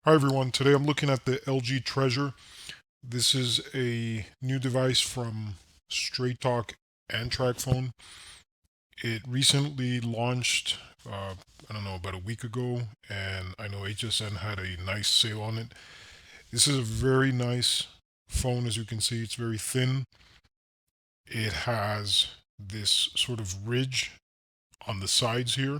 Hi everyone, today I'm looking at the LG Treasure. This is a new device from Straight Talk and TracFone. It recently launched, I don't know, about a week ago, and I know HSN had a nice sale on it. This is a very nice phone. As you can see, it's very thin. It has this sort of ridge on the sides here,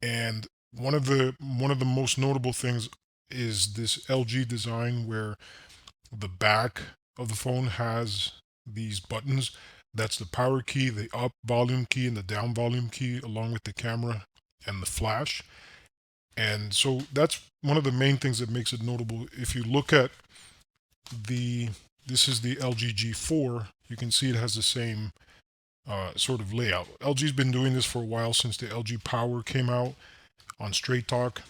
and one of the most notable things is this LG design where the back of the phone has these buttons. That's the power key, the up volume key, and the down volume key, along with the camera and the flash. And so that's one of the main things that makes it notable. If you look at the, this is the LG G4, you can see it has the same sort of layout. LG's been doing this for a while, since the LG Power came out on Straight Talk.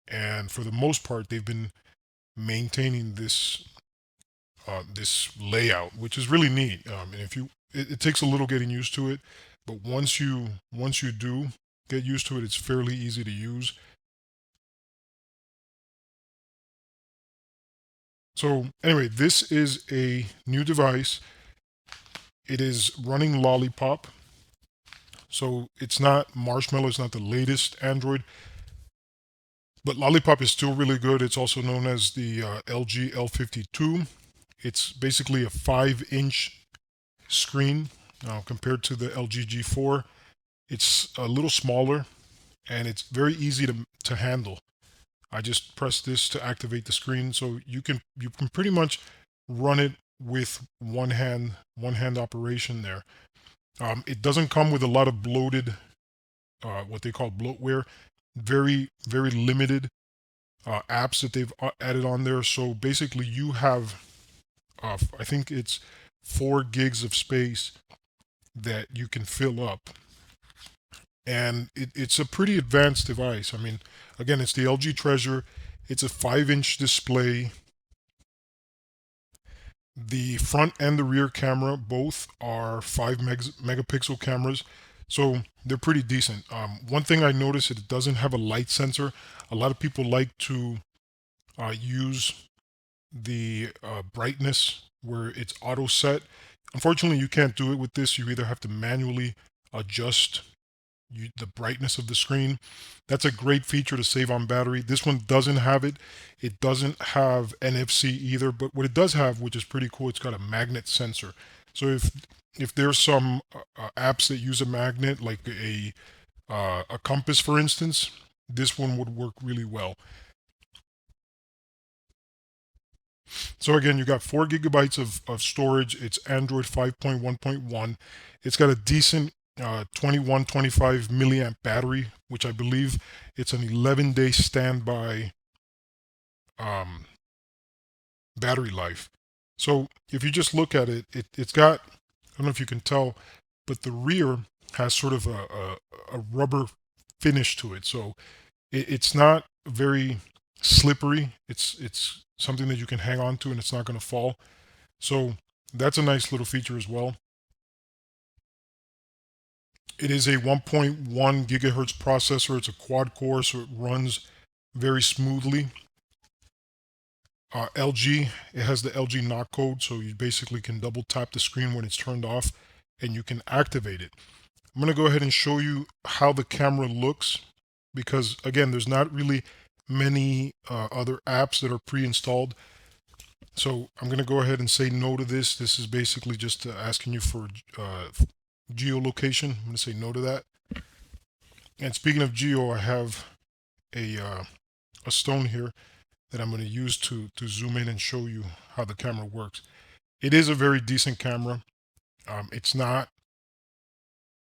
And for the most part, they've been maintaining this layout, which is really neat. And if you, it takes a little getting used to it, but once you do get used to it, it's fairly easy to use. So anyway, this is a new device. It is running Lollipop, so it's not Marshmallow. It's not the latest Android, but Lollipop is still really good. It's also known as the LG L52. It's basically a 5-inch screen compared to the LG G4. It's a little smaller and it's very easy to handle. I just press this to activate the screen, so you can pretty much run it with one hand operation there. It doesn't come with a lot of bloated, what they call bloatware. Very limited apps that they've added on there. So basically, you have I think it's 4 gigs of space that you can fill up, and it's a pretty advanced device. I mean, again, it's the LG Treasure. It's a 5-inch display. The front and the rear camera both are 5 megapixel cameras, so they're pretty decent. One thing I noticed, it doesn't have a light sensor. A lot of people like to use the brightness where it's auto set. Unfortunately, you can't do it with this. You either have to manually adjust the brightness of the screen. That's a great feature to save on battery. This one doesn't have it. It doesn't have NFC either, but what it does have, which is pretty cool, it's got a magnet sensor. So if there's some apps that use a magnet, like a compass, for instance, this one would work really well. So again, you got 4 gigabytes of storage. It's Android 5.1.1. It's got a decent 2125 milliamp battery, which I believe it's an 11-day standby um, battery life. So if you just look at it, it's got, I don't know if you can tell, but the rear has sort of a rubber finish to it. So it's not very slippery. It's something that you can hang on to and it's not going to fall. So that's a nice little feature as well. It is a 1.1 gigahertz processor. It's a quad core, so it runs very smoothly. LG, it has the LG knock code, so you basically can double tap the screen when it's turned off and you can activate it. I'm going to go ahead and show you how the camera looks, because again, there's not really many other apps that are pre-installed. So I'm going to go ahead and say no to this. This is basically just asking you for geolocation. I'm going to say no to that. And speaking of geo, I have a stone here that I'm going to use to zoom in and show you how the camera works. It is a very decent camera. It's not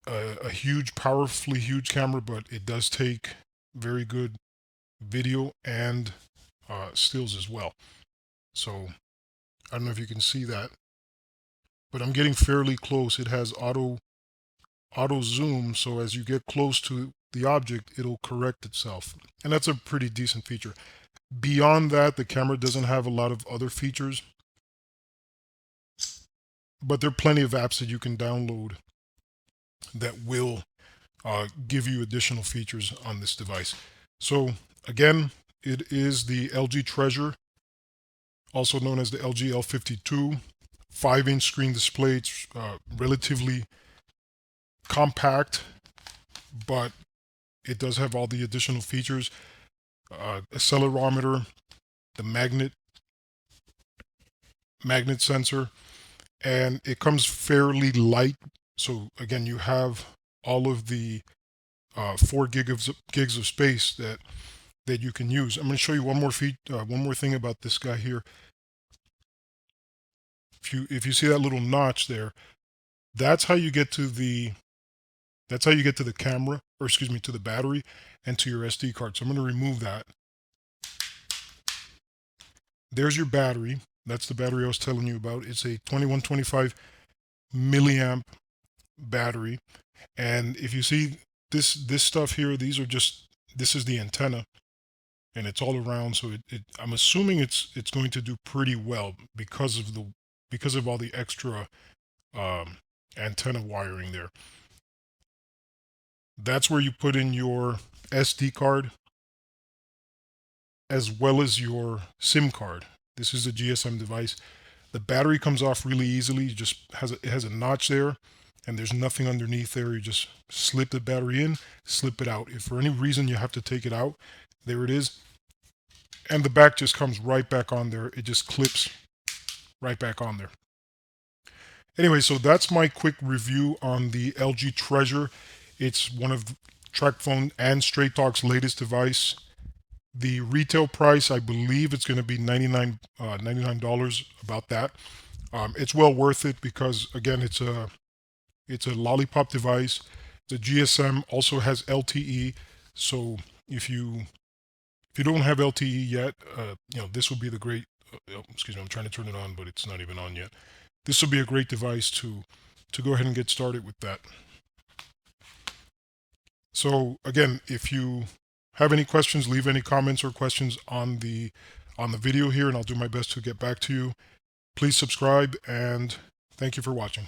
a huge, powerfully huge camera, but it does take very good video and stills as well. So I don't know if you can see that, but I'm getting fairly close. It has auto zoom, so as you get close to the object, it'll correct itself, and that's a pretty decent feature. Beyond that, the camera doesn't have a lot of other features, but there are plenty of apps that you can download that will give you additional features on this device. So again, it is the LG Treasure, also known as the LG L52, 5-inch screen display. It's relatively compact, but it does have all the additional features. Accelerometer, the magnet sensor, and it comes fairly light. So again, you have all of the 4 gigs of space that you can use. I'm going to show you one more thing about this guy here. If you see that little notch there, that's how you get to the camera, or excuse me, to the battery and to your SD card. So I'm going to remove that. There's your battery. That's the battery I was telling you about. It's a 2125 milliamp battery. And if you see this stuff here, this is the antenna, and it's all around. So I'm assuming it's going to do pretty well because of all the extra antenna wiring there. That's where you put in your SD card as well as your SIM card. This is a GSM device. The battery comes off really easily. It just has a notch there, and there's nothing underneath there. You just slip the battery in, slip it out. If for any reason you have to take it out, there it is. And the back just comes right back on there. It just clips right back on there. Anyway, so that's my quick review on the LG Treasure. It's one of TracFone and Straight Talk's latest device. The retail price, I believe it's going to be $99, about that. It's well worth it because, again, it's a Lollipop device. The GSM also has LTE, so if you don't have LTE yet, this will be the great. Excuse me, I'm trying to turn it on, but it's not even on yet. This will be a great device to go ahead and get started with that. So again, if you have any questions, leave any comments or questions on the video here, and I'll do my best to get back to you. Please subscribe, and thank you for watching.